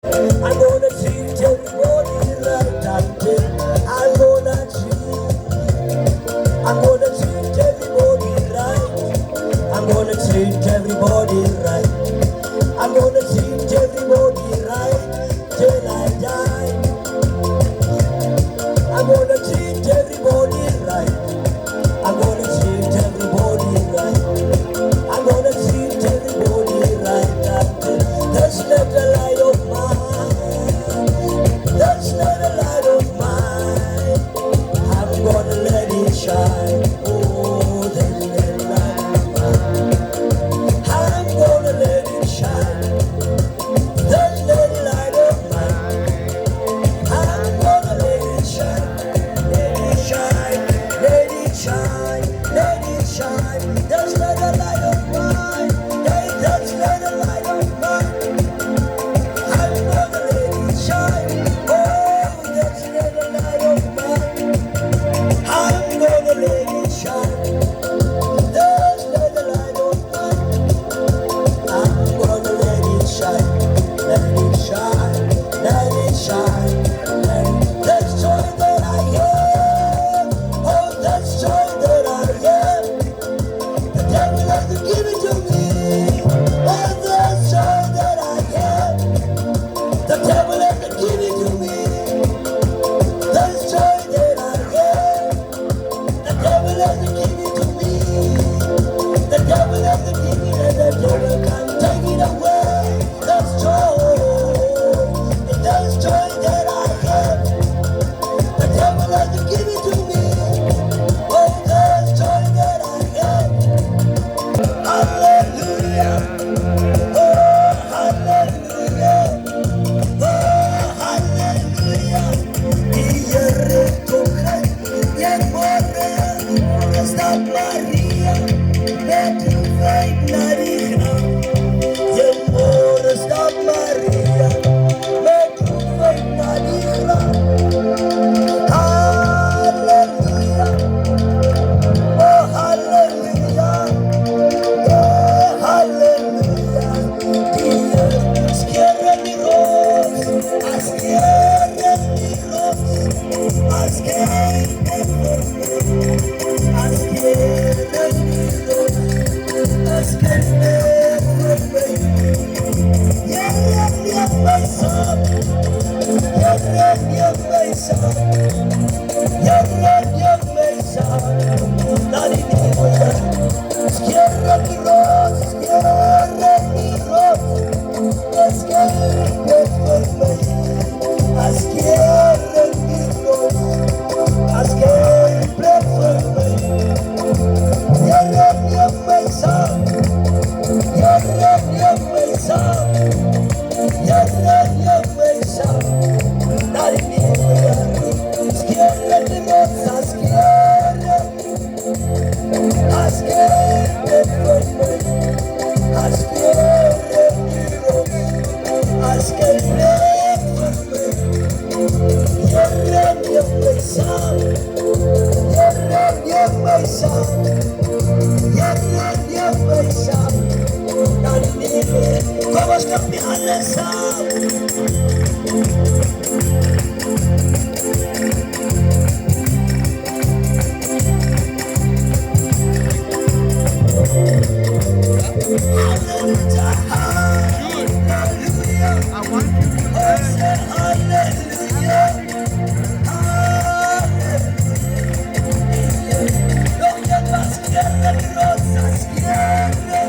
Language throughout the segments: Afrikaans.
I'm gonna treat everybody right until I'm gonna treat everybody right. I'm gonna treat everybody right. I'm gonna treat everybody right till I die. I'm gonna treat everybody right. I'm gonna treat everybody right. I'm gonna treat everybody right until there's not a light of mine. There's not a light of mine. I'm gonna let it shine. Oh, there's not a light of mine. I'm gonna let it shine. There's not a light of mine. I'm gonna let it shine. Let it shine. Let it shine. Let it shine. There's not a light of mine. Hey, there's not a light of mine. I'm gonna let it shine. Oh, there's not a light of mine. I'm gonna let it shine. There's not a light of mine. I'm gonna let it shine. Let it shine. Let it shine. Let it. There's joy that I am. Oh, there's joy that I am. The devil has to give it to me. Oh, there's joy that I am. The devil has to give it to me. There's joy that I am. The devil has to give it to me. The devil has to give it and the devil can't take it away. There's joy. There's joy that I have. The devil has to give it to me. Oh, there's joy that I have. Hallelujah. Oh, hallelujah. Oh, hallelujah. Maria, better faith, Maria. Stop Maria, better faith, Maria. Hallelujah, oh hallelujah, oh hallelujah. Scared me rose, I scared me rose, I scared me rose, I scared me rose, I scared me rose. Yeah, my son. Yeah, my son. Yeah, my son. Not in the Scared me rose, scared me rose. I scared me rose. I scared me rose. I scared me rose. Yeah, my son. Yeah, my son. Yeah, my son. Not in the Scared me rose. I scared me rose. I scared me rose. I scared me rose. Yeah, my son. Yeah, my son. Yeah, my son. Not in the Vamos campear nessa. Hallelujah, hallelujah. I want you to say hallelujah, hallelujah. Don't get lost, get the cross, I scared me.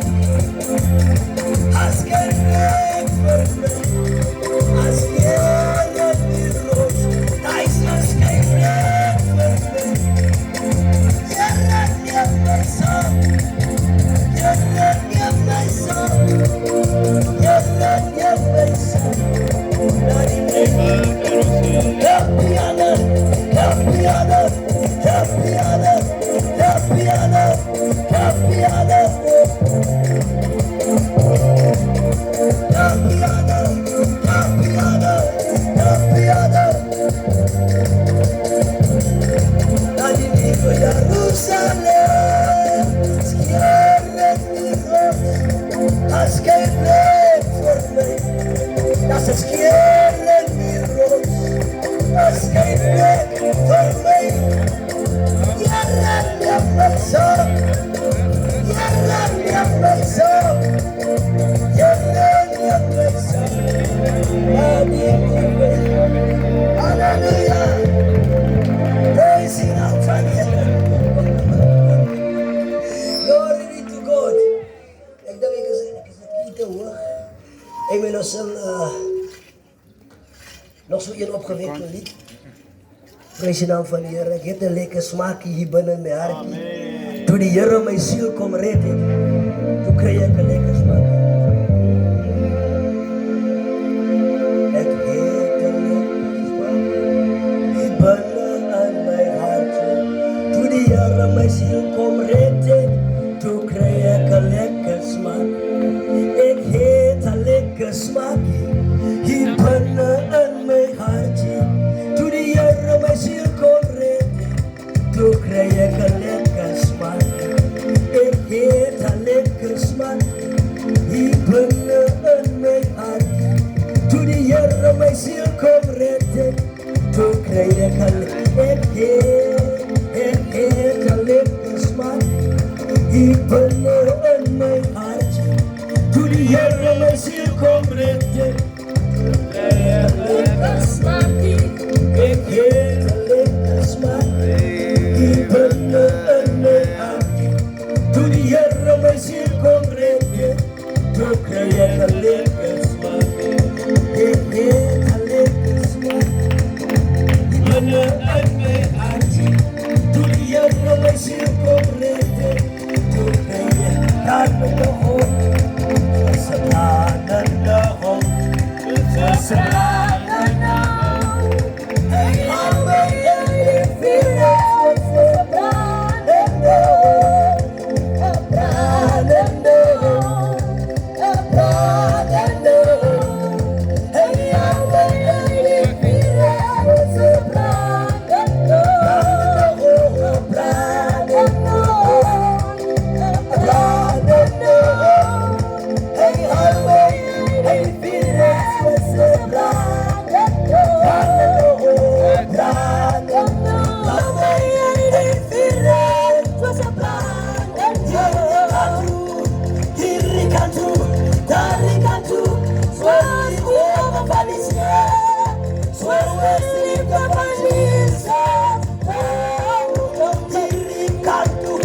Yes, Nog zo een opgewekte lied. Prijs je naam van de Heer. Ik heb een lekker smaakje hier binnen in mijn hart. Toen die Heer mijn ziel komt redden, toen kreeg ik een lekker smaak. Ik heb een lekker smaak hier binnen in mijn hart. Toen die Heer mijn ziel komt redden, toen kreeg ik een lekker smaak. Ik heb een lekker smaak hier binnen in mijn hart. Toen die Heer mijn ziel komt redden, toen kreeg ik een lekker smaak. Ik heb een lekker smaak hier binnen in mijn hart. Toen die Heer mijn ziel komt redden, toen kreeg ik een lekker smaak hier binnen in mijn hart. Toen die Heer mijn ziel komt redden, lekker smaak. Ik heb een lekker smaak hier binnen in mijn hart. Toen die Heer mijn ziel komt redden, toen kreeg ik een lekker smaak. Ik heb een lekker smaak hier binnen in mijn hart. Toen die Heer mijn ziel komt redden, toen kreeg ik brandende hoop. Ze brandende hoop. Ze brandende hoop. Hey, hou me in die vuur. Ze brandende hoop. Brandende hoop. Brandende hoop. Hey, hou me in die vuur. Ze brandende hoop. Brandende hoop. Brandende hoop. Hey, hou me in die vuur. Ze brandende hoop. Brandende hoop. Hou me in die vuur. Ze brandende hoop. Hier ik aan toe, daar ik aan toe. Zoals ik van die zee. Zoals ik van die zee.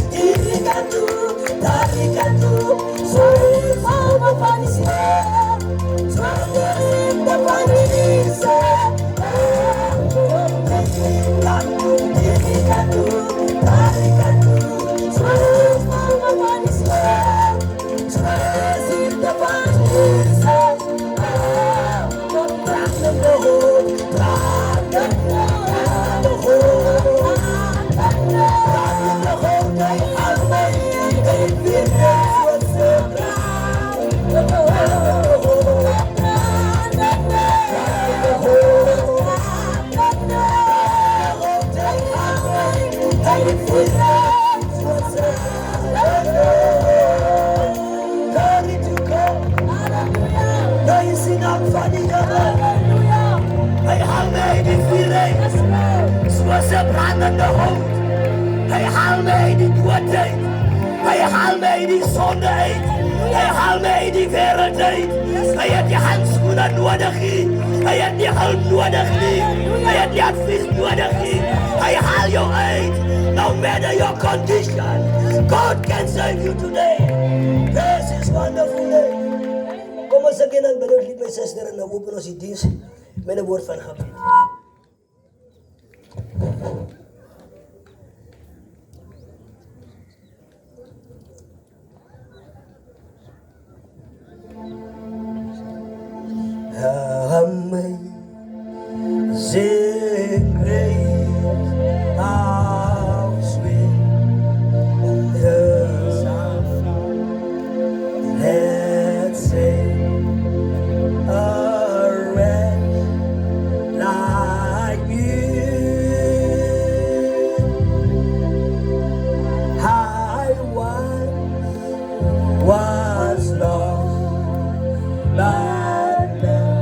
Hier ik aan toe, daar ik aan toe. Zoals ik van die zee. Zoals ik van die zee. Hier ik aan toe, daar ik aan toe. Zoals ik van die zee. Hij haalt mij die vierheid, zoals ze brandende hout. Hij haalt mij die doodheid, hij haalt mij die zonde uit. Hij haalt mij die wereld uit. Hij heeft die handschoenen nodig, hij heeft die hulp nodig, hij heeft die advies nodig. Hij haalt jou uit, no matter your condition. God can save you today. This is wonderful day. Kom eens een keer aan het bedrijf, mijn zuster, en dan openen ons die dienst met een woord van gebed. Amazing grace, how sweet the sound that saved a wretch like you. I was lost, but now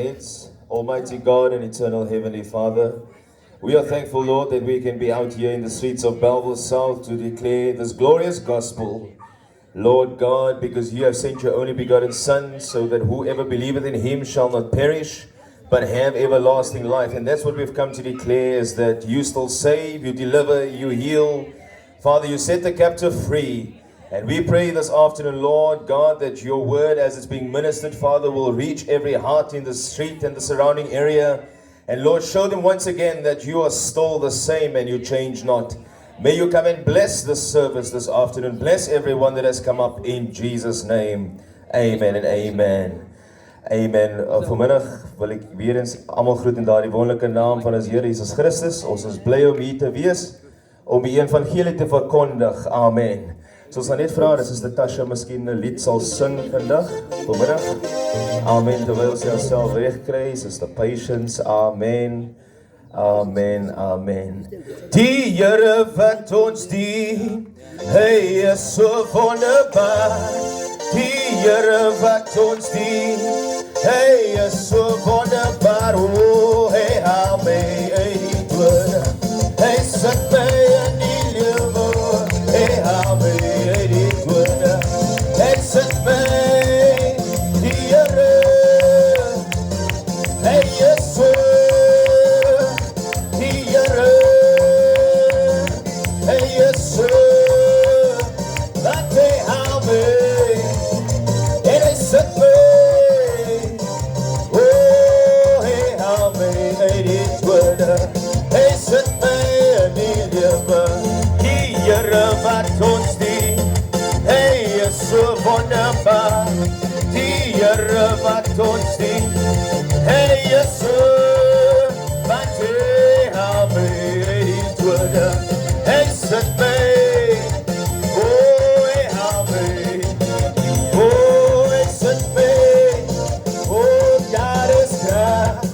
heads. Almighty God and eternal Heavenly Father, we are thankful, Lord, that we can be out here in the streets of Belleville South to declare this glorious gospel. Lord God, because you have sent your only begotten Son, so that whoever believeth in him shall not perish, but have everlasting life. And that's what we've come to declare, is that you still save, you deliver, you heal. Father, you set the captive free. And we pray this afternoon, Lord God, that your word, as it's being ministered, Father, will reach every heart in the street and the surrounding area. And Lord, show them once again that you are still the same and you change not. May you come and bless this service this afternoon. Bless everyone that has come up in Jesus' name. Amen and amen. Amen. Vanmiddag wil ek weer eens almal groet in daardie wonderlike naam van ons Here Jesus Christus. Ons is bly om hier te wees, om die evangelie te verkondig. Amen. So ons gaan net vra, as Natasha miskien 'n lied sal sing vandag, vanmiddag. Amen. Terwyl sy haarself regkry, Sister Patience. Amen. Amen, amen. Die Here wat ons dien, hy is so wonderbaar. Die Here wat ons dien, hy is so wonderbaar. Oh, hy hou my uit die dood. Hy sit my in die lewe. Hy hou my uit die dood. Hy sit my, die Here. Hy is so. Wonderbaar, die Here wat ons dien, hy is so, want hy hou my uit die dode, hy sit my, oh, hy hou my, oh, hy sit my, oh, daar is kracht,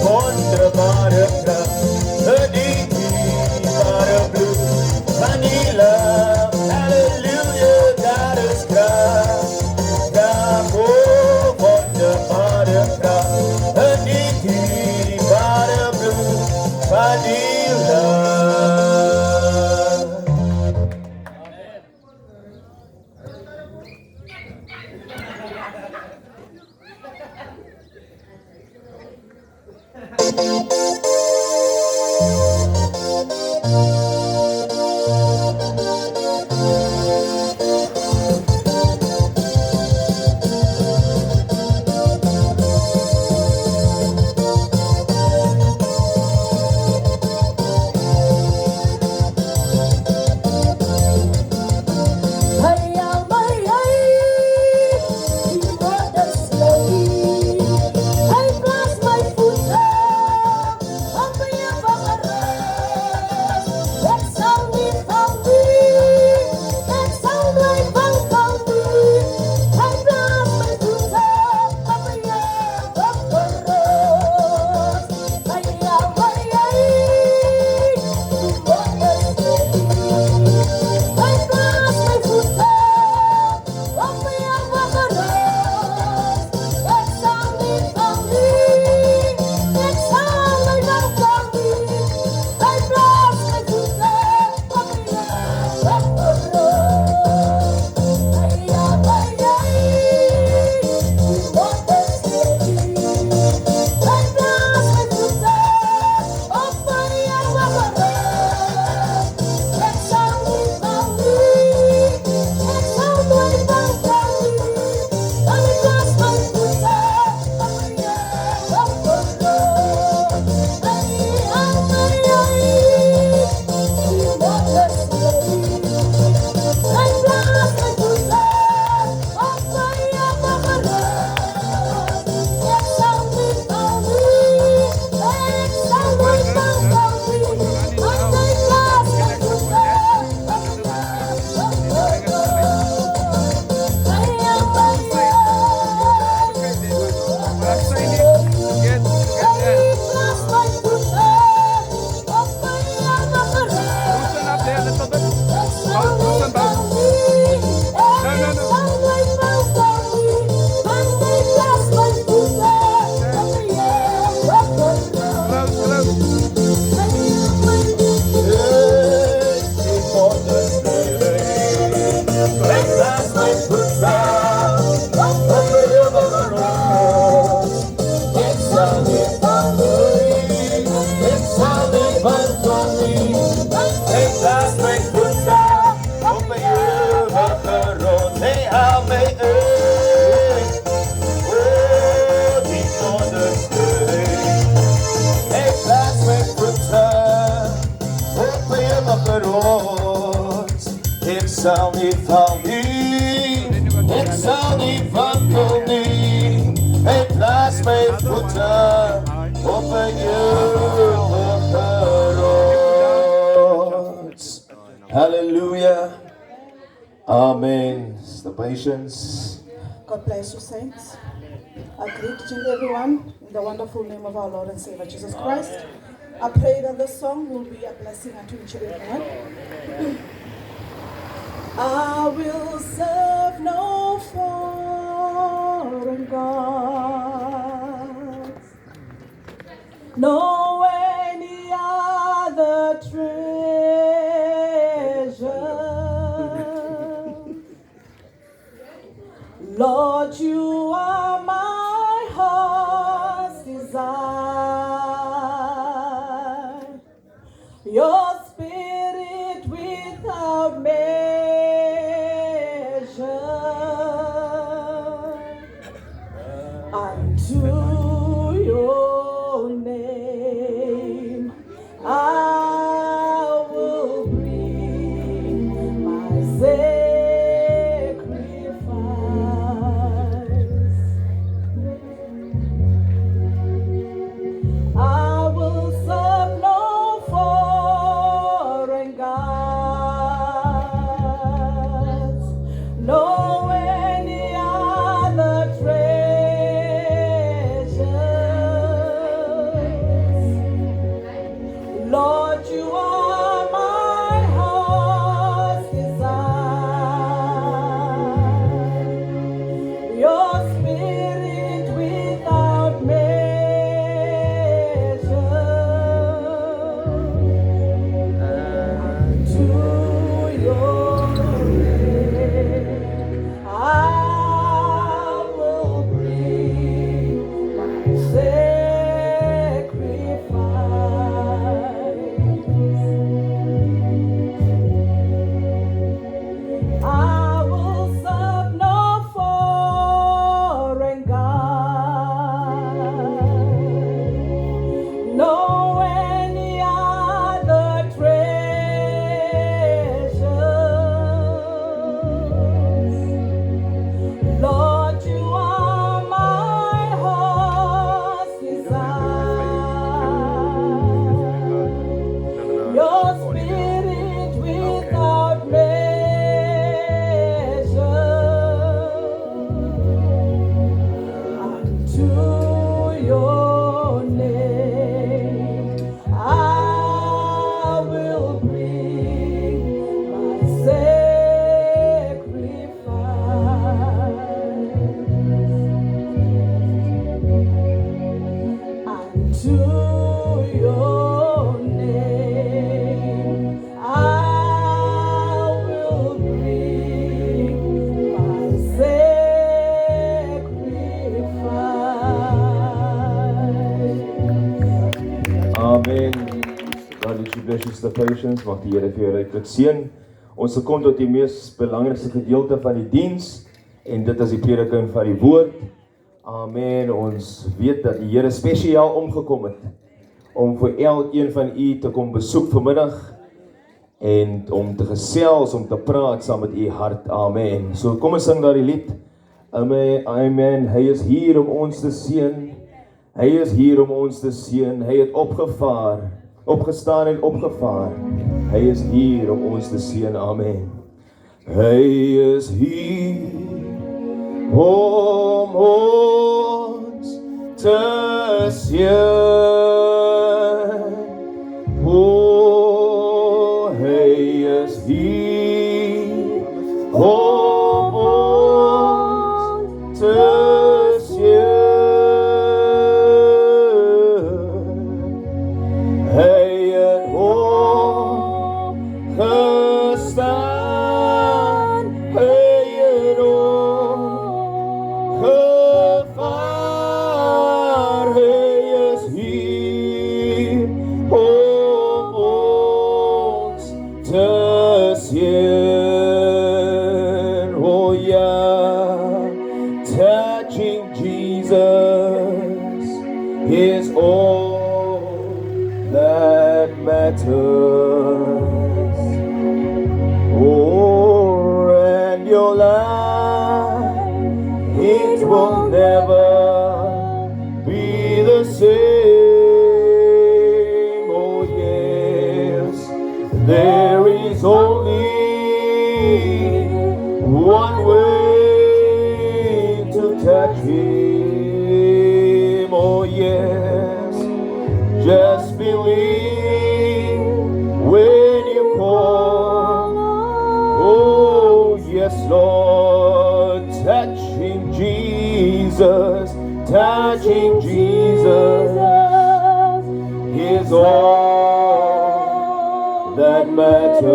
wonderbare kracht, die dierbare bloed van die love, hallelujah. sal nie van nie, ek sal nie wandel nie. Ek plaas my voete op 'n ewige rots. Hy hou my uit, die onderste. Ek plaas my voete op 'n ewige rots. Ek sal nie val nie, ek sal nie wandel nie. Ek plaas my voete op 'n ewige rots. Hallelujah. Amen. The patience. God bless you, saints. I greet each and everyone in the wonderful name of our Lord and Savior Jesus Christ. I pray that this song will be a blessing unto each and everyone. I will serve no foreign gods, no any other treasure. Lord, you are my heart's desire, your spirit without measure, unto your name I will bring my sacrifice. I will serve no foreign gods, no any other treasures. Lord, you are my heart's desire, your spirit without measure, to your name I will bring my sacrifice. I will serve no foreign God, no any other treasures. Lord, you are my heart's desire, your spirit without measure, unto your name I will bring my sacrifice. Unto your name I will bring my sacrifice. Amen. God richly bless you, the patience. Mag die Here vir jou ryklik seën. Ons kom tot die mees belangrikste gedeelte van die diens en dit is die prediking van die woord. Amen. Ons weet dat die Here spesiaal omgekom het om vir elkeen van u te kom besoek vanmiddag en om te gesels, om te praat saam met u hart. Amen. So kom ons sing daardie lied. Amen. Amen. Hy is hier om ons te seën. Hy is hier om ons te seën. Hy het opgestaan en opgevaar. Hy is hier om ons te seën. Amen. Hy is hier om ons te seën. O, hy is hier om ons te seën. Hy het opgestaan, hy het opgevaar, hy is all that matters. Oh, and your life, it will never be the same. Oh yes, there is only one way to touch Him. Oh yes, just believe when you call. Oh yes, Lord, touching Jesus, touching Jesus is all that matters.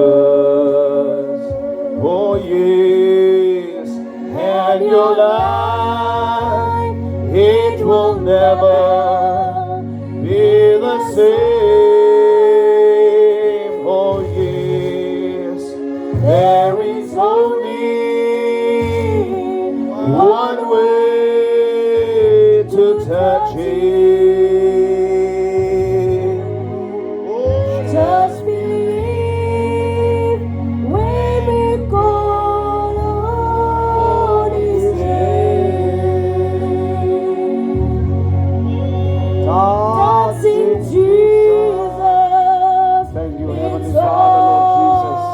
Oh yes, and your life, it will never be the same. Oh yes, there is only one way to touch Him. Just believe when we call on His name. Dancing Jesus. Thank you, Heavenly it's Father, Lord Jesus.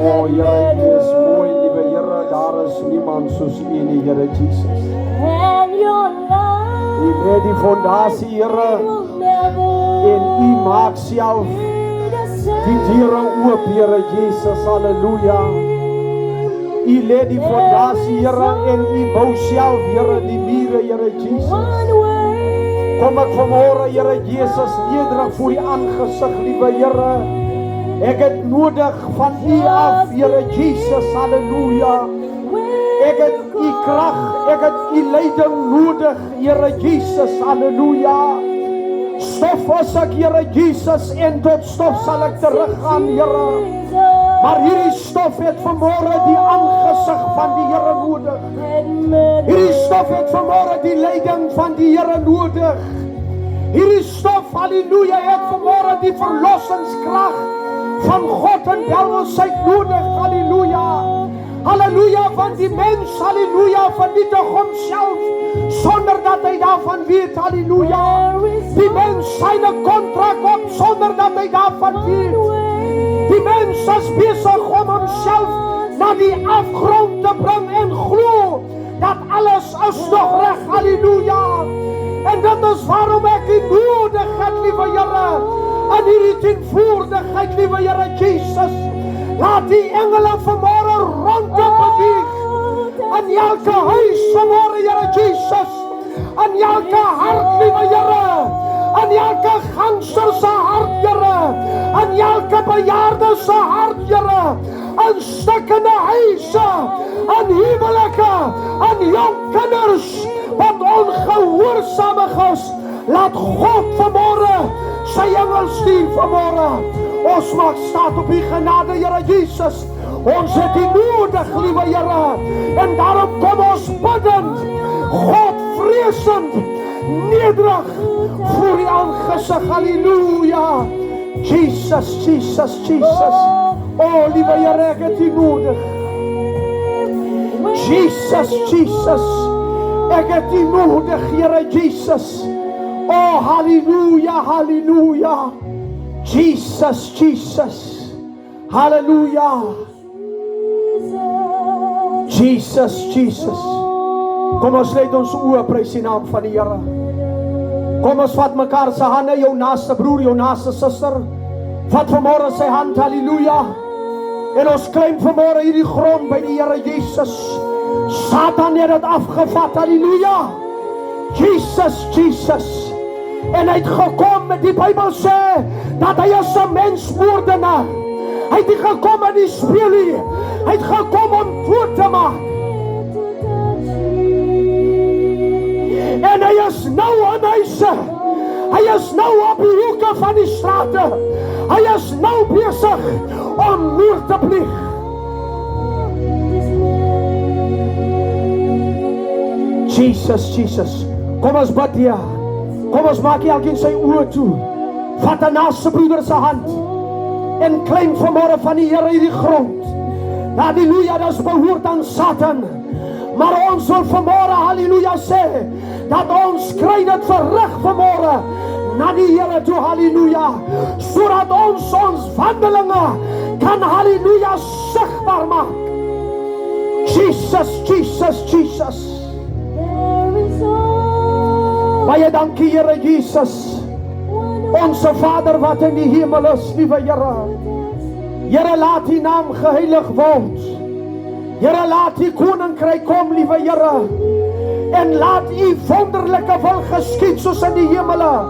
all O that Here, U is mooi, matters. liewe Here, daar is niemand soos U nie, Here Jesus. And your U life lê die fondasie, Here, will never en U maak self be the die deure oop, Here Jesus, halleluja. U lê die fondasie, Here, en U bou self, Here, die mure, Here Jesus. one way. Kom ek vanmôre, Here Jesus, nederig voor U aangesig, liewe Here. Ek het nodig van U af, Here Jesus, halleluja. Ek het U krag, ek het U leiding nodig, Here Jesus, halleluja. Stof was ek, Here Jesus, en tot stof sal ek teruggaan, Here. Maar hierdie stof het vanmôre die aangesig van die Here nodig. Hierdie stof het vanmôre die leiding van die Here nodig. Hierdie stof, halleluja, het vanmôre die verlossingskrag van God en welwillendheid nodig, halleluja. Halleluja, want die mens, halleluja, vernietig homself sonder dat hy daarvan weet, halleluja. Die mens syne kontrak op sonder dat hy daarvan weet. Die mens is besig om homself na die afgrond te bring en glo dat alles is nog reg, halleluja. En dit is waarom ek U nodig het, liewe Here, in hierdie teenwoordigheid, liewe Here Jesus. Laat die engele vanmôre rondom beweeg in elke huis vanmôre, Here Jesus, in elke hart, liewe Here, in elke gangster se hart, Here, in elke bejaarde se hart, Here, in stukkende huise, in huwelike, in jong kinders wat ongehoorsaamig is. Laat God vanmôre sy engel stuur vanmôre. Ons maak staat op U genade, Here Jesus. Ons het U nodig, liewe Here. En daarom kom ons bidend, God vreesend, nederig voor U aangesig. Halleluja. Jesus, Jesus, Jesus. Oh, liewe Here, ek het U nodig. Jesus, Jesus. Ek het U nodig, Here Jesus. Oh, halleluja, halleluja. Jesus, Jesus. Halleluja. Jesus, Jesus. Kom ons sluit ons oë, prys die naam van die Here. Kom ons vat mekaar se hande, jou naaste broer, jou naaste suster. Vat vanmôre sy hand, halleluja. En ons klim vanmôre hierdie grond by die Here Jesus. Satan het dit afgevat, halleluja. Jesus, Jesus. En hy het gekom met die Bybel sê dat hy is 'n mensmoordenaar. Hy het nie gekom in die speelie. Hy het gekom om dood te maak. En hy is nou in huise. Hy is nou op die hoeke van die strate. Hy is nou besig om moord te pleeg. Jesus, Jesus. Kom ons bid hier. Kom ons maak elkeen sy oë toe. Vat 'n naaste broeder se hand en klim vanmôre van die Here hierdie grond. Halleluja, dat is behoort aan Satan. Maar ons wil vanmôre, halleluja, sê dat ons kry dit verrig vanmôre na die Here toe, halleluja, sodat ons wandelinge kan, halleluja, sigbaar maak. Jesus, Jesus, Jesus. Baie dankie, Here Jesus. Onse Vader wat in die hemel is, liewe Here. Here, laat die naam geheilig word. Here, laat die koninkryk kom, liewe Here. En laat u wonderlike wil geskied soos in die hemele,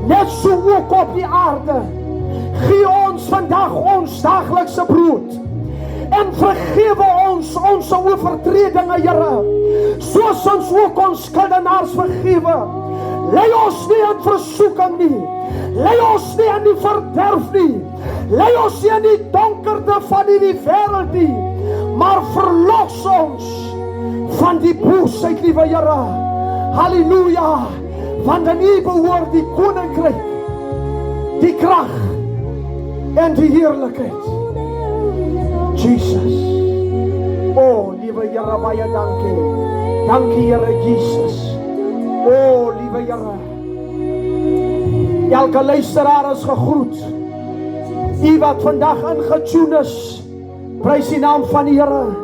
net so ook op die aarde. Gee ons vandag ons daaglikse brood. En vergewe ons onze oortredinge, Here, soos ons ook ons skuldenaars vergewe. Lei ons nie in versoeking nie. Lei ons nie in die verderf nie. Lei ons nie in die donkerte van hierdie wêreld nie. Maar verlos ons van die boosheid, liewe Here. Halleluja. Want aan u behoort die koninkryk, die krag en die heerlikheid. Jesus. O, liewe Here, baie dankie. Dankie, Here Jesus. O, liewe Here. Elke luisteraar is gegroet. U wat vandag ingetune is, prys die naam van die Here.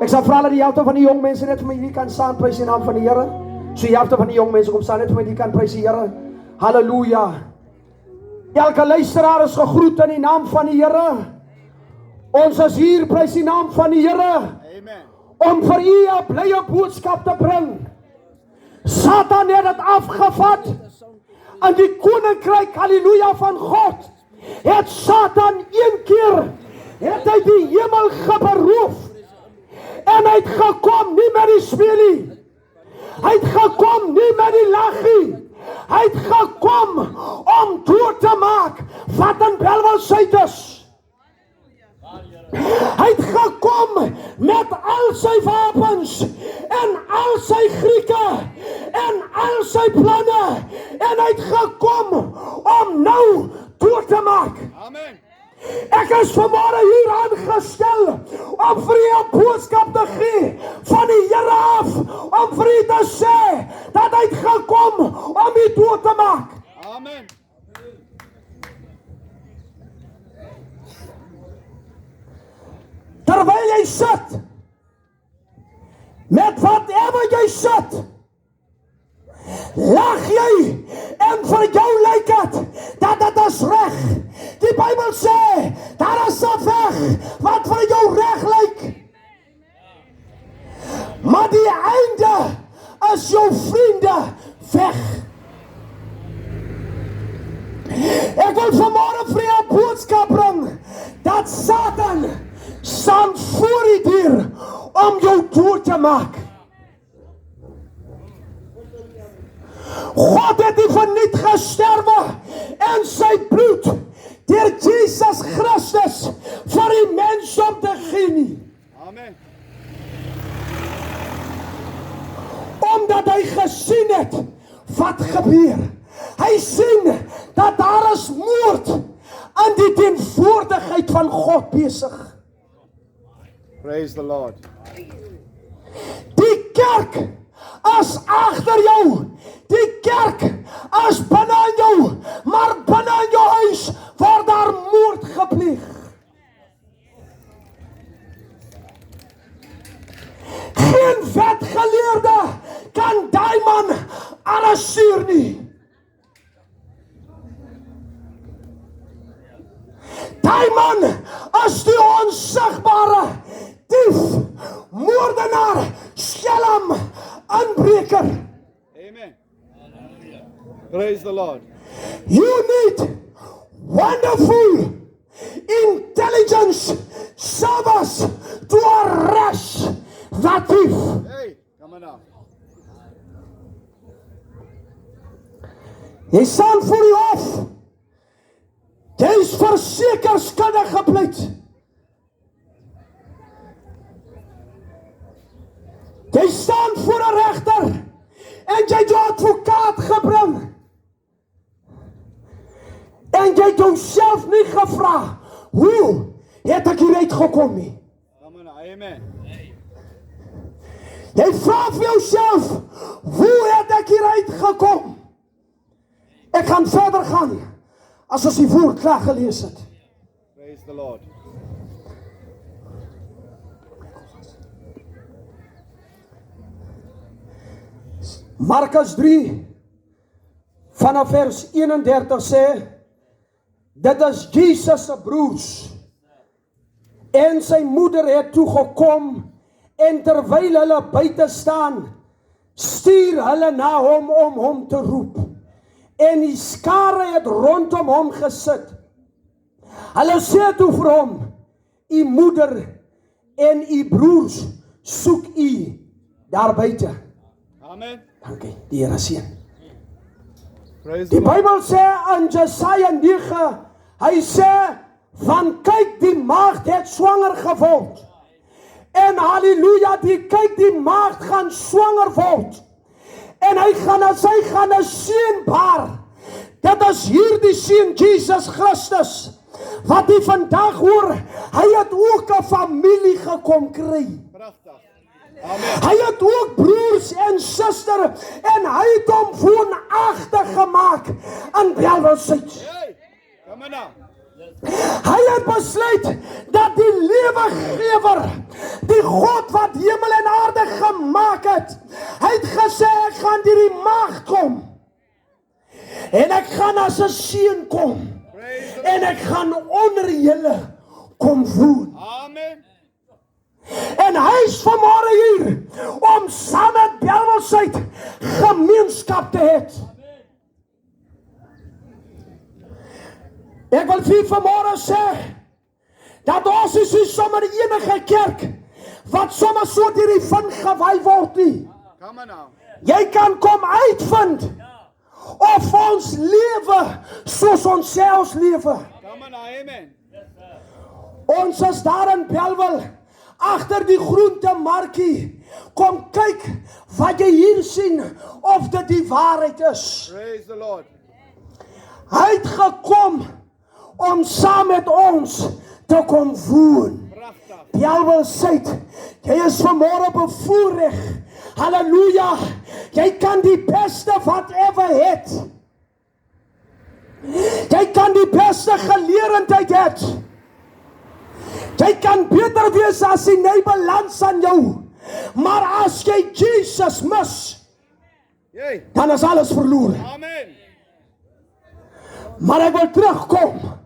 Ek sal vra dat die helfte van die jong mense net vir my hier kan staan, prys die naam van die Here. So die helfte van die jong mense kom staan net vir my hier kan prys die Here. Halleluja. Elke luisteraar is gegroet in die naam van die Here. Ons is hier, prys die naam van die Here. Amen. Om vir u 'n blye boodskap te bring. Satan het dit afgevat. In die koninkryk, halleluja, van God, het Satan een keer, het hy die hemel geberoof. En hy het gekom nie met die speelie. Hy het gekom nie met die laggie. Hy het gekom om dood te maak wat in Belwelsheid is. Hy het gekom met al sy wapens en al sy Grieke en al sy planne, en hy het gekom om nou dood te maak. Amen. Ek is vanmôre hier aangestel om vir u 'n boodskap te gee van die Here af, om vir u te sê dat hy het gekom om u dood te maak. Amen. Terwyl jy sit, met whatever jy sit, lag jy, en vir jou lyk dit dat dit is reg. Die Bybel sê, daar is 'n weg wat vir jou reg lyk. Maar die einde is jou vriende weg. Ek wil vanmôre vir jou 'n boodskap bring, dat Satan staan voor die deur om jou dood te maak. God het nie verniet gesterwe en sy bloed deur Jesus Christus vir die mensdom te gee nie. Amen. Omdat hy gesien het wat gebeur. Hy sien dat daar is moord in die teenwoordigheid van God besig. Praise the Lord. Die kerk is agter jou. Die kerk is binne in jou. Maar binne in jou huis word daar moord gepleeg. Geen wetgeleerde kan daai man arresteer nie. Daai man is die onsigbare dief, moordenaar, skelm, inbreker. Amen. Praise the Lord. You need wonderful intelligence service to arrest that thief. Hey, come on now. Jy staan voor die hof. Jy is verseker skuldig gepleit. Jy staan voor 'n regter en jy het jou advokaat gebring. jy het jouself nie gevra, hoe het ek hieruit gekom nie? Come on now. Amen. Jy vra vir jouself, hoe het ek hieruit gekom? Ek gaan verder gaan, as ons die woord klaar gelees het. Praise the Lord. Markus 3, vanaf vers 31 sê, dit is Jesus se broers, en sy moeder het toegekom, en terwyl hulle buite staan, stuur hulle na hom om hom te roep, en die skare het rondom hom gesit. Hulle sê toe vir hom, u moeder en u broers soek u daar buite. Amen. Dankie, die Here seën. Praise Die the Lord. Bybel sê in Jesaja 9, hy sê, van kyk die maagd het swanger geword. En halleluja, kyk die maagd gaan swanger word. En sy gaan 'n seun baar. Dit is hierdie seun Jesus Christus. Wat jy vandag hoor, hy het ook 'n familie gekom kry. Pragtig. Amen. Hy het ook broers en susters en hy het hom woonagtig gemaak in Bellville-Suid. Hey. Come on now. Hy het besluit dat die lewegewer, die God wat hemel en aarde gemaak het, hy het gesê ek gaan deur die maagd kom. En ek gaan as 'n seun kom. Praise the En ek gaan onder julle kom woon. Amen. En hy is vanmôre hier om saam met Bellville-Suid gemeenskap te hê. Ek wil vir vanmôre sê dat ons is nie sommer enige kerk wat sommer so deur die wind gewaai word nie. Come on now. Jy kan kom uitvind of ons lewe soos ons selfs lewe. Come on now. Amen. Ons is daar in Bellville, agter die groentemarkie. Kom kyk wat jy hier sien, of dit die waarheid is. Praise the Lord. Hy het gekom om saam met ons te kom woon. Pragtig. Bellville-Suid, jy is vanmôre bevoorreg. Halleluja, jy kan die beste wat ever het. Jy kan die beste geleerdheid het. Jy kan beter wees as die balans aan jou. Maar as jy Jesus mis, Yay. dan is alles verloor. Amen. Maar ek wil terugkom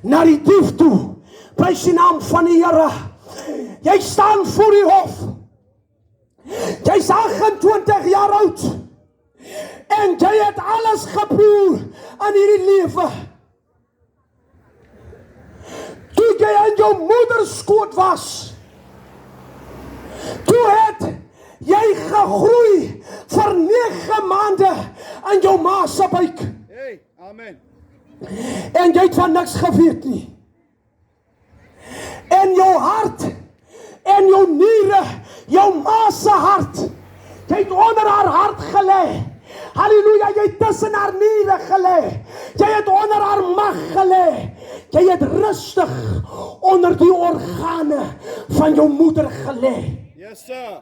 na die dief toe. Prys die naam van die Here. Jy staan voor die hof. Jy's 28 jaar oud. En jy het alles geproe aan hierdie lewe. Toe jy in jou moeder skoot was, toe het jy gegroei vir 9 maande in jou ma se buik. Hey. Amen. En jy het van niks geweet nie. En jou hart en jou niere, jou ma se hart, jy het onder haar hart gelê. Halleluja, jy het tussen haar niere gelê. Jy het onder haar mag gelê. Jy het rustig onder die organe van jou moeder gelê. Yes, sir.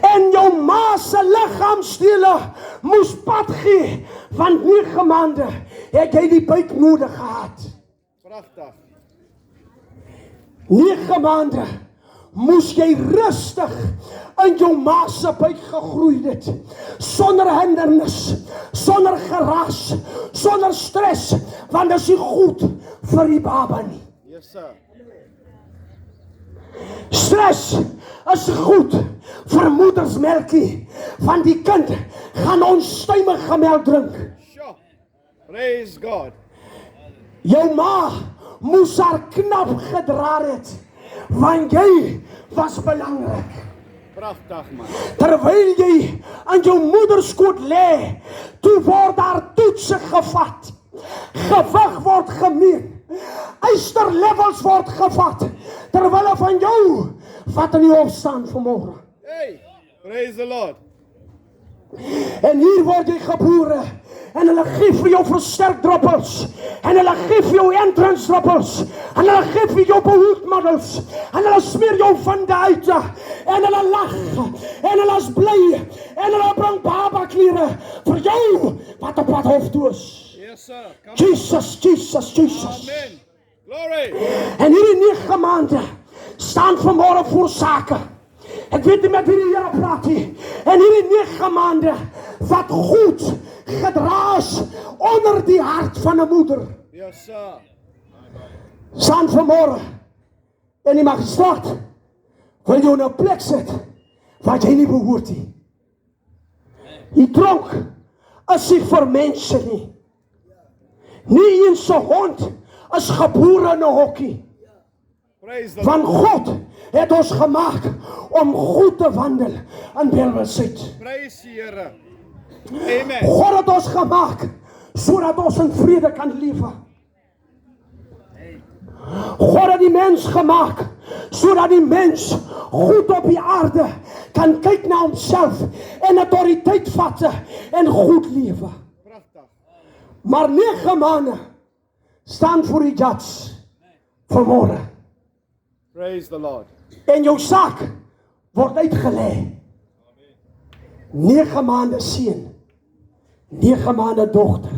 En jou ma se liggaamsdele moes pad gee, want 9 maande het jy die buik nodig gehad. Pragtig. 9 maande moes jy rustig in jou ma se buik gegroei het, sonder hindernis, sonder geraas, sonder stres, want dit is nie goed vir die baba nie. Yes, sir. Stres is goed vir moedersmelkie, want die kind gaan onstuimige melk drink. Sure. Praise God. Jou ma moes haar knap gedra het, want jy was belangrik. Pragtig, man. Terwyl jy aan jou moederskoot lê, toe word daar toetse gevat. Gewig word gemeet. Ysterlevels word gevat. Terwyl van jou wat in die opstaan vanmôre. Hey. Praise the Lord. En hier word jy gebore. En hulle gee vir jou versterkdruppels. En hulle gee vir jou entrance druppels. En hulle gee vir jou behoedmiddels. En hulle smeer jou van die uit. En hulle lag. En hulle is bly. En hulle bring babakliere vir jou wat op pad hof toe is. Yes, sir. Come on. Jesus, Jesus, Jesus. Amen. Glory. En hierdie 9 maande staan vanmôre voor sake. Ek weet nie met hierdie Here praat nie. En hierdie 9 maande wat goed gedra is onder die hart van 'n moeder. Yes, sir. Staan vanmôre en die magistraat wil jou in 'n plek sit wat jy nie behoort nie. Die tronk is nie vir mense nie. Nie eens 'n hond is gebore in 'n hokkie. Praise the Van Lord. God het ons gemaak om goed te wandel in welwysheid. Praise die Here. Amen. God het ons gemaak sodat ons in vrede kan lewe. God het die mens gemaak sodat die mens goed op die aarde kan kyk na homself en autoriteit vat en goed lewe. Pragtig. Maar 9 maande staan voor die judge vanmôre. Praise the Lord. En jou saak word uitgelê. 9 maande seun, 9 maande dogter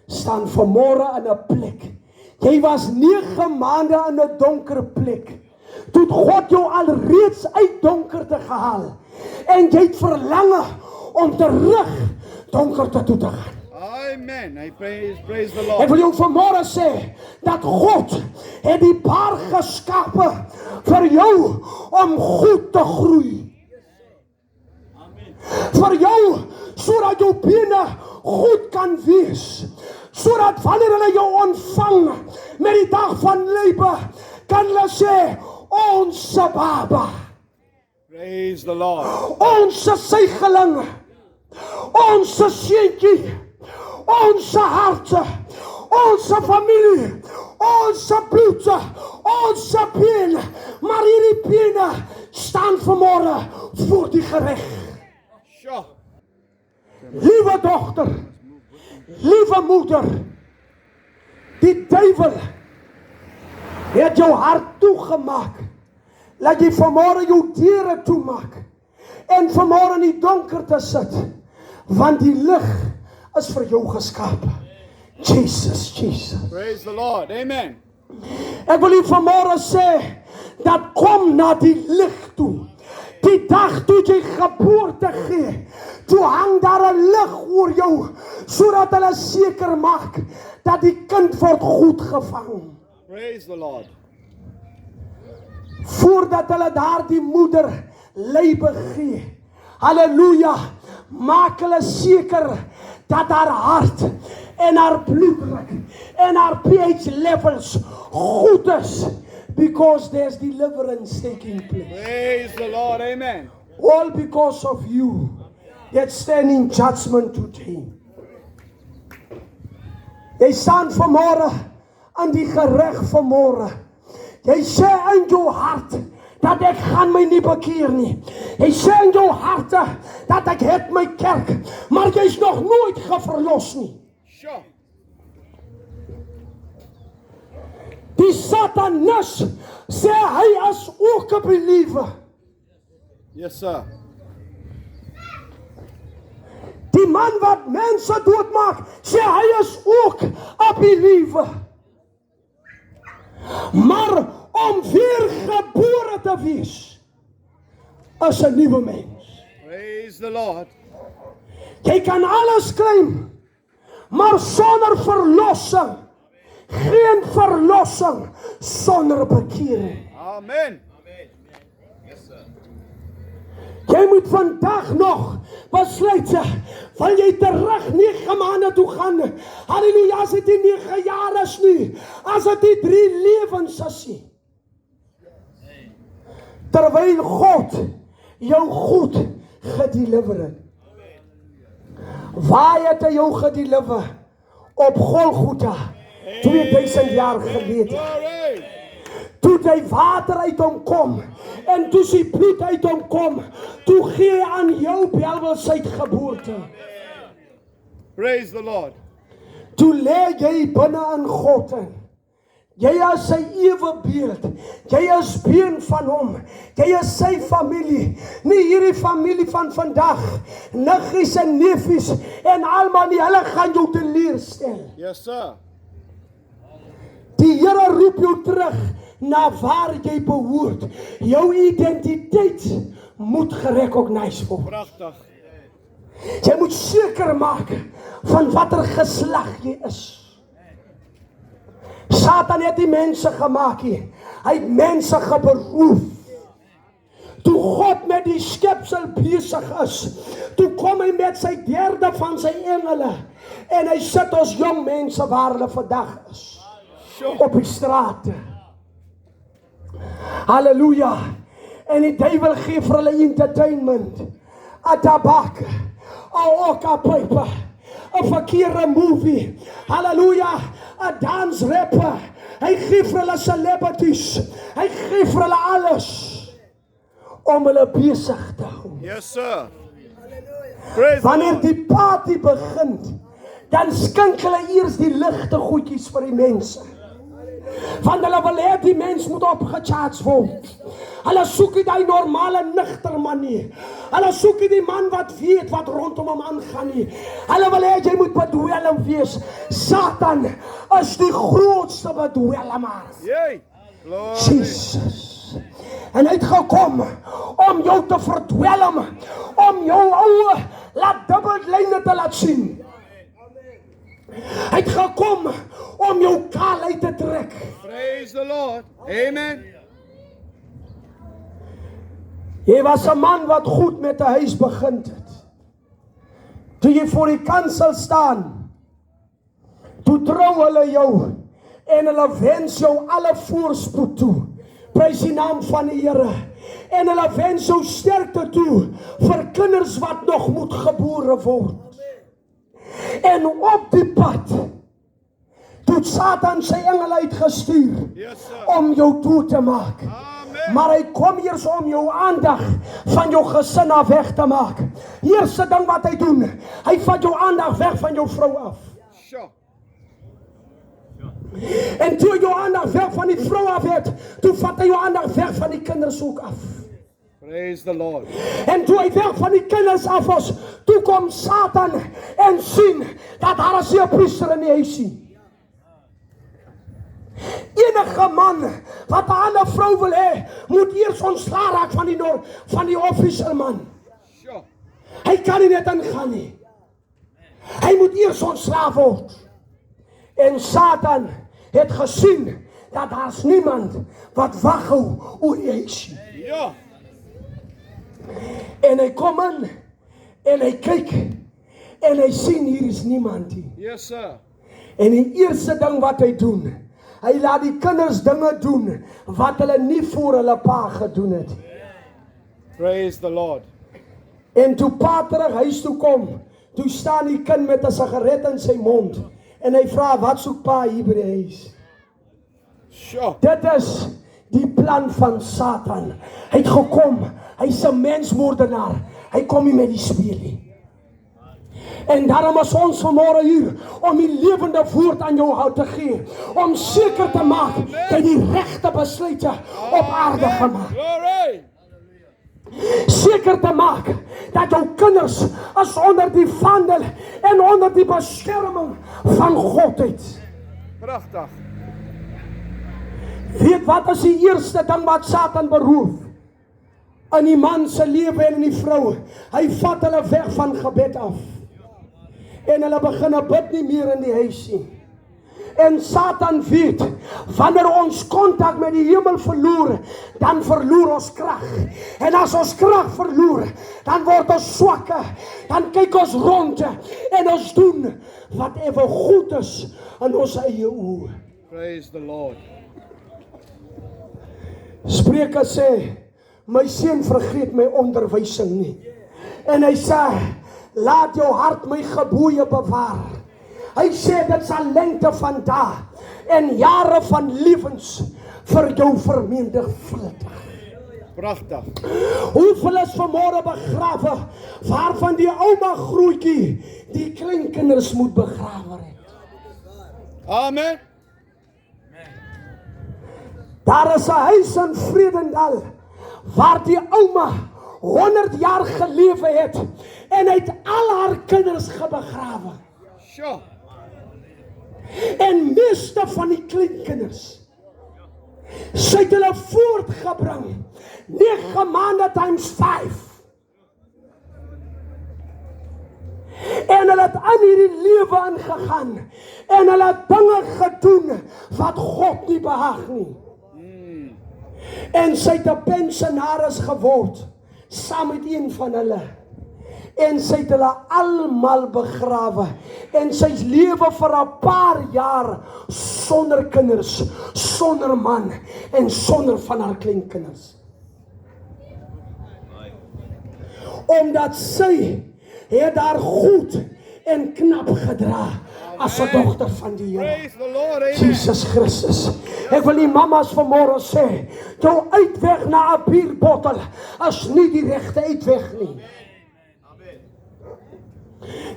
staan vanmôre in 'n plek. Jy was 9 maande in 'n donker plek. Toe het God jou alreeds uit donkerte gehaal. En jy het verlange om terug donkerte toe te gaan. Amen. I praise the Ek Lord. wil jou vanmôre sê dat God het die paar geskape vir jou om goed te groei. Vir jou sodat jou bene goed kan wees. Sodat wanneer hulle jou ontvang met die dag van lewe, kan hulle sê ons baba, Praise the Lord. ons suigeling, ons seentjie, ons harte, ons familie, ons bloed, ons been, maar hierdie bene staan vanmôre voor die gereg. Sure. Liewe dogter, liewe moeder, die duiwel het jou hart toegemaak. Laat jy vanmôre jou deure toemaak en vanmôre in die donkerte sit, want die lig is vir jou geskape. Jesus, Jesus. Praise the Lord. Amen. Ek wil u vanmôre sê dat kom na die lig toe. Die dag toe jy geboorte gee, toe hang daar 'n lig oor jou, sodat hulle seker maak dat die kind word goed gevang. Praise the Lord. Voordat hulle daardie moeder lywe gee, halleluja, maak hulle seker dat haar hart en haar bloeddruk en haar pH levels goed is, because there's deliverance taking place. Praise the Lord. Amen. All because of you that stand in judgment today. Jy staan vanmôre aan die gereg vanmôre. Jy sê in jou hart dat ek gaan my nie bekeer nie. Jy sê in jou hart dat ek het my kerk, maar jy's nog nooit geverlos nie. Sure. Die Satanas sê hy is ook 'n believer. Yes, sir. Die man wat mense doodmaak, sê hy is ook 'n believer. Maar om weer gebore te wees, is 'n nuwe mens. Praise the Lord. Jy kan alles claim, maar sonder verlossing, geen verlossing sonder bekering. Amen. Jy moet vandag nog besluit, wil jy terug 9 maande toe gaan? Halleluja, as dit nie 9 jaar is nie, as dit nie 3 lewens is nie. Terwyl God jou goed gedeliver het. Waar het hy jou gedeliver? Op Golgotha, 2000 jaar gelede. Glory. Toe die water uit hom kom en toe sy bloed uit hom kom, toe gee aan jou welwysheid geboorte. Praise the Lord. Toe lê jy binne in God in. Jy is sy ewebeeld. Jy is been van hom. Jy is sy familie. Nie hierdie familie van vandag. Niggies en neefies en almal nie, hulle gaan jou teleurstel. Yes, sir. Die Here roep jou terug na waar jy behoort. Jou identiteit moet gerecognize word. Prachtig. Jy moet seker maak van watter geslag jy is. Satan het die mense gemaak hier. Hy het mense geberoef. Toe God met die skepsel besig is, toe kom hy met sy derde van sy engele en hy sit ons jong mense waar hulle vandag is. Op die strate. Halleluja. En die duiwel gee vir hulle entertainment. 'n tabak, 'n okapype, 'n verkeerde movie. Halleluja. 'n dansrapper. Hy gee vir hulle celebrities. Hy gee vir hulle alles om hulle besig te hou. Yes, sir. Praise the Wanneer Lord. die party begin, dan skink hulle eers die ligte goedjies vir die mense. Want hulle wil hê die mens moet opgecharge word. Hulle soek nie die normale nigter man nie. Hulle soek nie die man wat weet wat rondom hom aangaan nie. Hulle wil hê jy moet bedwelm wees. Satan is die grootste bedwelmer. Yay. Glory. Jesus. En hy het gekom om jou te verdwelm, om jou oue laat dubbellyne te laat sien. Hy het gekom om jou kaal uit te trek. Praise the Lord. Amen. Jy was 'n man wat goed met 'n huis begin het. Toe jy voor die kansel staan, toe trou hulle jou en hulle wens jou alle voorspoed toe. Prys die naam van die Here. En hulle wens jou sterkte toe vir kinders wat nog moet gebore word. En op die pad toe Satan sy engele uitgestuur Yes, sir. om jou dood te maak. Amen. Maar hy kom eers om jou aandag van jou gesin af weg te maak. Eerste ding wat hy doen, hy vat jou aandag weg van jou vrou af. Sure. En toe jou aandag weg van die vrou af het, toe vat hy jou aandag weg van die kinders ook af. Praise the Lord. En toe hy weg van die kinders af was, toe kom Satan en sien dat daar is 'n priester in die huisie. Enige man wat 'n ander vrou wil hê, moet eers ontslae raak van die officerman. Sure. Hy kan nie net ingaan nie. Hy moet eers ontslae word. En Satan het gesien dat daar's niemand wat wag hou oor die huisie. Ja. En hy kom in en hy kyk en hy sien hier is niemand nie. Yes, sir. En die eerste ding wat hy doen, hy laat die kinders dinge doen wat hulle nie voor hulle pa gedoen het. Praise the Lord. En toe pa terug huis toe kom, toe staan die kind met 'n sigaret in sy mond en hy vra wat soek pa hier by die huis? Sure. Dit is die plan van Satan. Hy het gekom, hy's 'n mensmoordenaar. Hy kom nie met die speel nie. En daarom is ons vanmôre hier om die lewende woord aan jou hart te gee, om seker te maak dat die regte besluite op aarde gemaak. Glory. Seker te maak dat jou kinders is onder die vaandel en onder die beskerming van God het. Prachtig. Weet wat is die eerste ding wat Satan beroof? In die man se lewe en in die vrou. Hy vat hulle weg van gebed af. En hulle begin bid nie meer in die huis nie. En Satan weet, wanneer ons kontak met die hemel verloor, dan verloor ons krag. En as ons krag verloor, dan word ons swakke. Dan kyk ons rond en ons doen wat ewe goed is in ons eie oë. Praise the Lord. Spreuke sê, my seun vergeet my onderwysing nie. En hy sê, laat jou hart my gebooie bewaar. Hy sê dit sal lengte van dae en jare van lewens vir jou vermenigvuldig. Prachtig. Hoeveel is vanmôre begrawe waarvan die ouma grootjie die kleinkinders moet begrawe het? Amen. Daar is 'n huis in Vredendal waar die ouma 100 jaar gelewe het en het al haar kinders gebegrawe. Sure. En meeste van die kleinkinders sy het hulle voortgebring 9 maande times 5. En hulle het aan hierdie lewe ingegaan en hulle het dinge gedoen wat God nie behaag nie. En sy het 'n pensionaris geword saam met een van hulle. En sy het hulle almal begrawe. En sy lewe vir 'n paar jaar sonder kinders, sonder man en sonder van haar kleinkinders. Omdat sy het haar goed en knap gedra as 'n dogter van die Here. Praise the Lord. Amen. Jesus Christus. Ek wil die mamas vanmôre sê, jou uitweg na 'n bierbottel is nie die regte uitweg nie.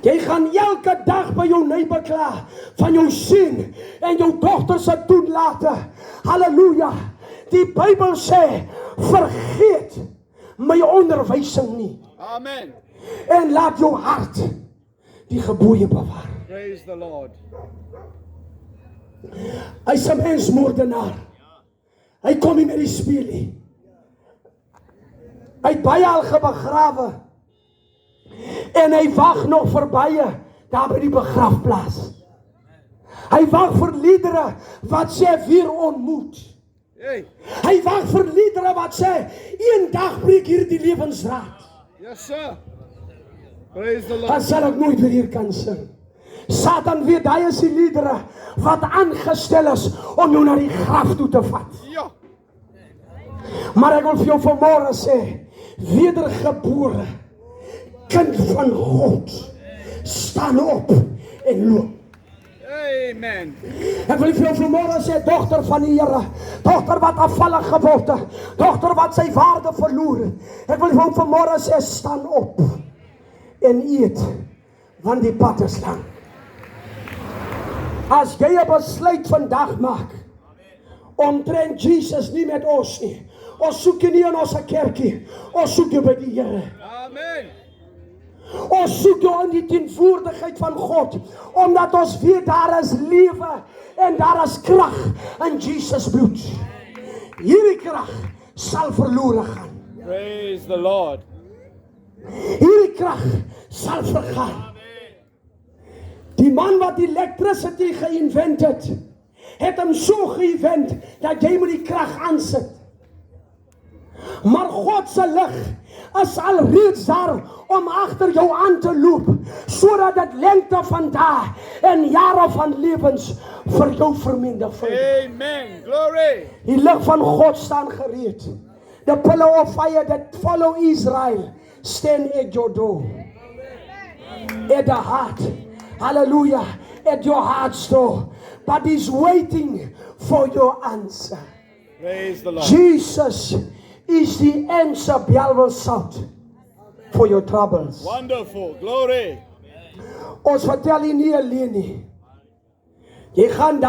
Jy gaan elke dag by jou neus bekla van jou seun en jou dogter se toelate. Halleluja. Die Bybel sê, vergeet my onderwysing nie. Amen. En laat jou hart die gebooie bewaar. Praise the Lord. Hy's 'n mensmoordenaar. Hy kom nie met die speel nie. Hy het baie al begrawe. En hy wag nog vir baie daar by die begrafplaas. Hy wag vir liedere wat sê weer ontmoet. Hey. Hy wag vir liedere wat sê een dag breek hier die lewensraad. Yes, sir. Praise the Dan Lord. sal ek nooit weer hier kan sing. Satan weet hy is die liedere wat aangestel is om jou na die graf toe te vat. Ja. Maar ek wil vir jou vanmôre sê, wedergebore kind van God, staan op en loop. Amen. Ek wil vir jou vanmôre sê, dogter van die Here, dogter wat afvallig geword het, dogter wat sy waarde verloor het. Ek wil vir jou vanmôre sê, staan op en eet, want die pad is lang. As jy 'n besluit vandag maak, omtrent Jesus nie met ons nie, ons soek nie in ons kerkie, ons soek jou by die Here. Amen. Ons soek jou in die teenwoordigheid van God, omdat ons weet daar is lewe en daar is krag in Jesus bloed. Hierdie krag sal verlore gaan. Praise the Lord. Hierdie krag sal vergaan. Die man wat electricity geïnvent het hom so geïnvent dat jy moet die krag aansit. Maar God se lig is alreeds daar om agter jou aan te loop, sodat dit lengte van dae en jare van lewens vir jou vermenigvuldig. Amen. Glory. Die lig van God staan gereed. The pillar of fire that follow Israel stand at your door. At the heart. Hallelujah. At your heart's door. But he's waiting for your answer. Praise the Lord. Jesus is the answer, Bellville South, for your troubles. Wonderful. Glory. Ons vertel jy nie alleen nie. Jy gaan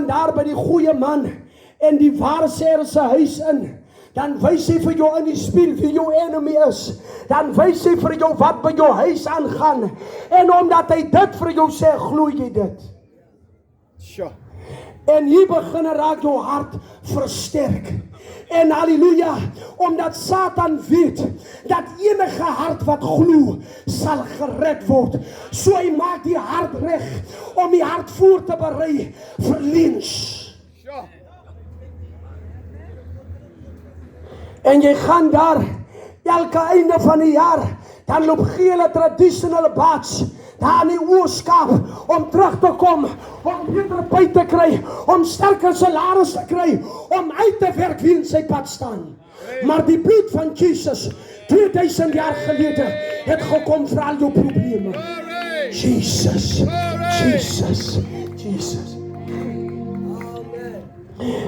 daar by die goeie man en die waarsêer se huis in. Dan wys hy vir jou in die spieël wie jou enemy is. Dan wys hy vir jou wat by jou huis aangaan. En omdat hy dit vir jou sê, glo jy dit. Sure. En hier begin raak jou hart versterk. En halleluja, omdat Satan weet dat enige hart wat glo sal gered word. So hy maak die hart reg om die hart voor te berei vir lynch. Sure. En jy gaan daar elke einde van die jaar, dan loop gele tradisionele baats daar in die Ooskaap om terug te kom, om beter by te kry, om sterker salaris te kry, om uit te werk wie in sy pad staan. Maar die bloed van Jesus 2000 jaar gelede het gekom vir al jou probleme. Glory. Jesus, Jesus, Jesus.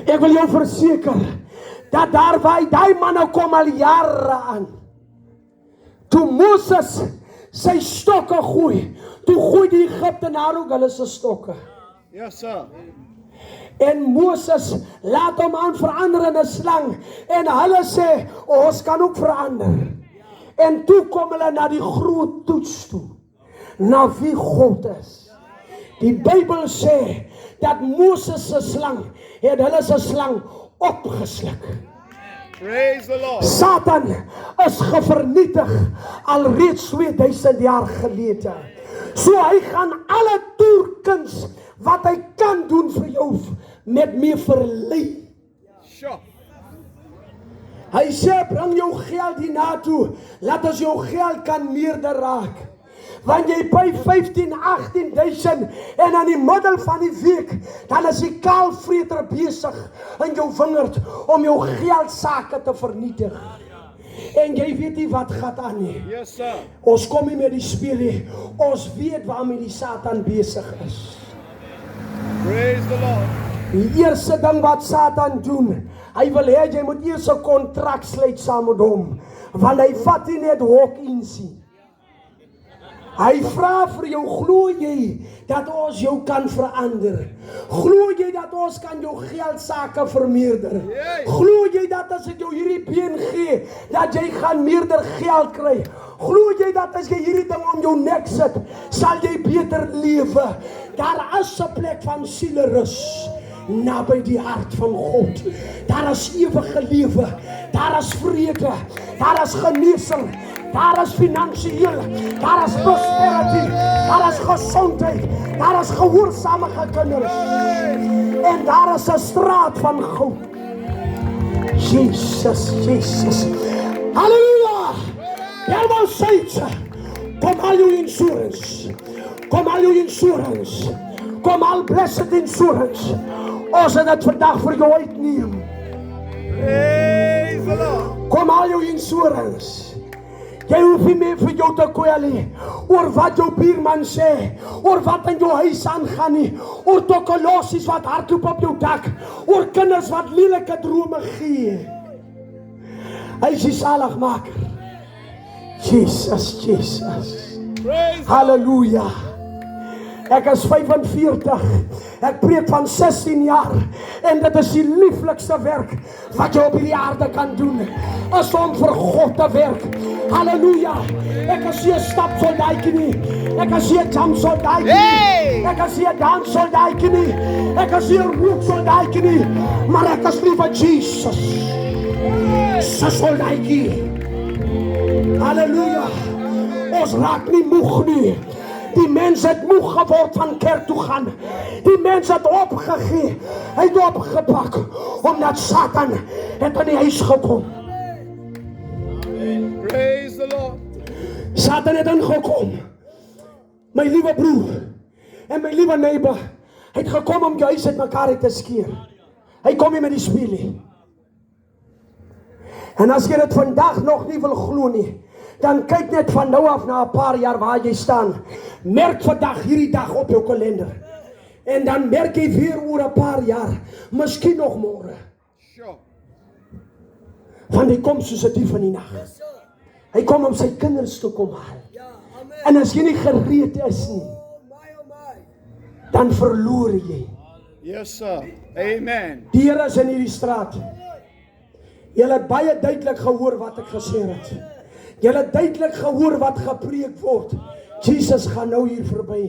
Ek wil jou verseker, dat daar waar die manne kom al jare aan. Toe Moses sy stokke gooi, toe gooi die Egiptenaar ook hulle se stokke. Yes, sir. En Moses laat hom aan verander in 'n slang. En hulle sê, ons kan ook verander. En toe kom hulle na die groot toets toe. Na wie God is. Die Bybel sê, dat Moses se slang, het hulle se slang opgesluk. Praise the Lord. Satan is gevernietig alreeds 2000 jaar gelede. So hy gaan alle toerkuns wat hy kan doen vir jou met mee verlei. Sure. Hy sê, bring jou geld hiernatoe, laat ons jou geld kan meerder raak. Want jy by 15, 18.000 en aan die middel van die week, dan is die kaalvreter besig in jou wingerd om jou geldsake te vernietig. En jy weet nie wat gaat aan nie. Yes, sir. Ons kom nie met die speel nie. Ons weet waarmee die Satan besig is. Praise the Lord. Die eerste ding wat Satan doen, hy wil hê jy moet eers 'n kontrak sluit saam met hom, want hy vat nie net walk-ins nie. Hy vra vir jou, glo jy dat ons jou kan verander? Glo jy dat ons kan jou geldsake vermeerder? Glo jy dat as ek jou hierdie been gee, dat jy gaan meerder geld kry? Glo jy dat as jy hierdie ding om jou nek sit, sal jy beter lewe? Daar is 'n plek van sielerus naby die hart van God. Daar is ewige lewe, daar is vrede, daar is genesing, daar is finansiëel, daar is prosperity, daar is gesondheid, daar is gehoorsame kinders. En daar is 'n straat van goud. Jesus, Jesus. Halleluja! Helemaal saints. Kom al jou insurance. Kom al jou insurance. Kom al blessed insurance. Ons het dit vandag vir jou uitneem. Praise the Lord. Kom al jou insurance. Jy hoef nie meer vir jou te kwel nie, oor wat jou buurman sê, oor wat in jou huis aangaan nie, oor tokolosies wat hardloop op jou dak, oor kinders wat lelike drome gee. Hy is die zaligmaker. Jesus, Jesus. Praise Halleluja. Ek is 45, ek preek van 16 jaar, en dit is die lieflikste werk wat jy op hierdie aarde kan doen, is om vir God te werk. Halleluja. Ek is nie 'n stapsoldaatjie nie, ek is nie 'n jumpsoldaatjie nie, ek is nie 'n danssoldaatjie nie, ek is nie 'n rooksoldaatjie nie, maar ek is lief vir Jesus. Se soldaatjie. Halleluja. Ons raak nie moeg nie. Die mens het moeg geword van kerk toe gaan. Die mens het opgegee. Hy het opgepak, omdat Satan het in die huis gekom. Praise the Lord. Satan het ingekom. My liewe broer en my liewe neighbor, hy het gekom om jou huis uit mekaar uit te skeer. Hy kom nie met die speel nie. En as jy dit vandag nog nie wil glo nie, dan kyk net van nou af na 'n paar jaar waar jy staan. Merk vandag hierdie dag op jou kalender. En dan merk jy weer oor 'n paar jaar, miskien nog môre. Sure. Want hy kom soos 'n dief in die nag. Hy kom om sy kinders te kom haal. En as jy nie gereed is nie, dan verloor jy. Yes, sir. Amen. Die Here is in hierdie straat. Julle het baie duidelik gehoor wat ek gesê het. Julle het duidelik gehoor wat gepreek word. Jesus gaan nou hier verby.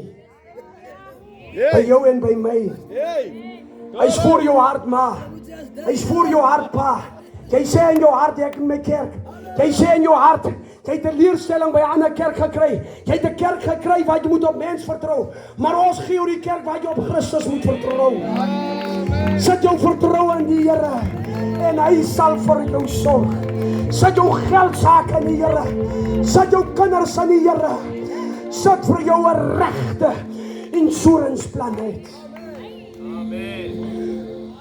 By jou en by my. Hey. Hy's voor jou hart, ma. Hy's voor jou hart, pa. Jy sê in jou hart, ek in my kerk. Jy sê in jou hart, jy het 'n leerstelling by 'n ander kerk gekry. Jy het 'n kerk gekry waar jy moet op mens vertrou. Maar ons gee jou die kerk waar jy op Christus moet vertrou. Sit jou vertroue in die Here en hy sal vir jou sorg. Sit jou geldsake in die Here. Sit jou kinders in die Here. Sit vir jou 'n regte insurance plan uit.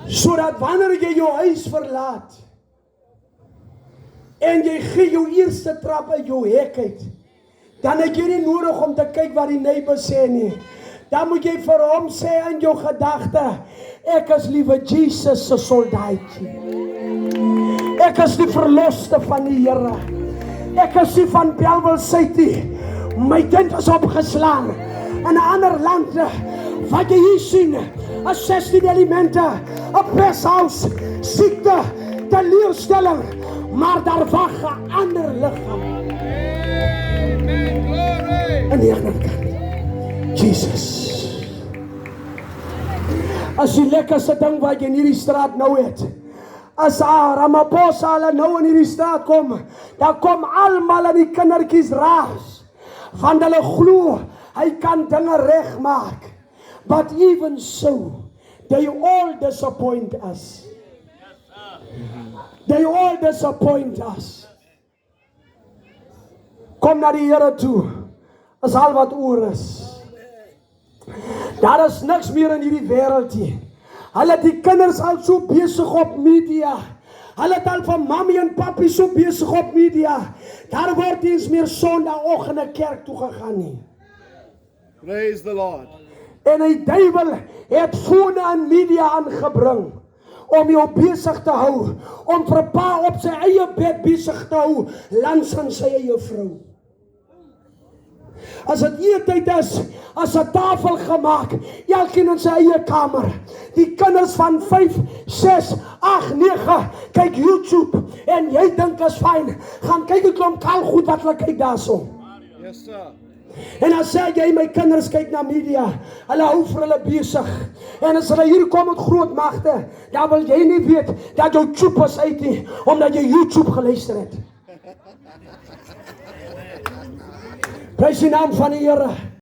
Sodat wanneer jy jou huis verlaat en jy gee jou eerste trap uit jou hek uit, dan het jy nie nodig om te kyk wat die neighbor sê nie. Dan moet jy vir hom sê in jou gedagte, ek is liewe Jesus se soldaatjie. Ek is die verloste van die Here. Ek is nie van Bellville Suid nie. My kind is opgeslaan in 'n ander land. Wat jy hier sien, is 16 elemente, 'n peshuis, siekte, teleurstelling, maar daar wag 'n ander liggaam. Amen. Glory. Aan die ander kant, Jesus. As die lekkerste ding wat jy in hierdie straat nou het, as Ramaphosa hulle nou in hierdie straat kom, dan kom almal aan die kindertjies raas, want hulle glo hy kan dinge regmaak. But even so, they all disappoint us. They all disappoint us. Kom na die Here toe, is al wat oor is. Daar is niks meer in hierdie wêreld nie. Hulle het die kinders al so besig op media. Hulle het al van mammy en papi so besig op media. Daar word nie eens meer Sondagoggend kerk toe gegaan nie. Praise the Lord. En die duiwel het fone en media aangebring om jou besig te hou, om vir 'n pa op sy eie bed besig te hou, langs aan sy eie vrou. As dit eetyd is, as 'n tafel gemaak, elkeen in sy eie kamer. Die kinders van 5, 6, 8, 9 kyk YouTube en jy dink is fyn. Gaan kyk 'n klomp kaal goed wat hulle kyk daarso. Yes, sir. En dan sê jy, my kinders kyk na media, hulle hou vir hulle besig. En as hulle hier kom met groot magte, dan wil jy nie weet dat jou chip is uit nie, omdat jy YouTube geluister het. Prys die naam van die Here.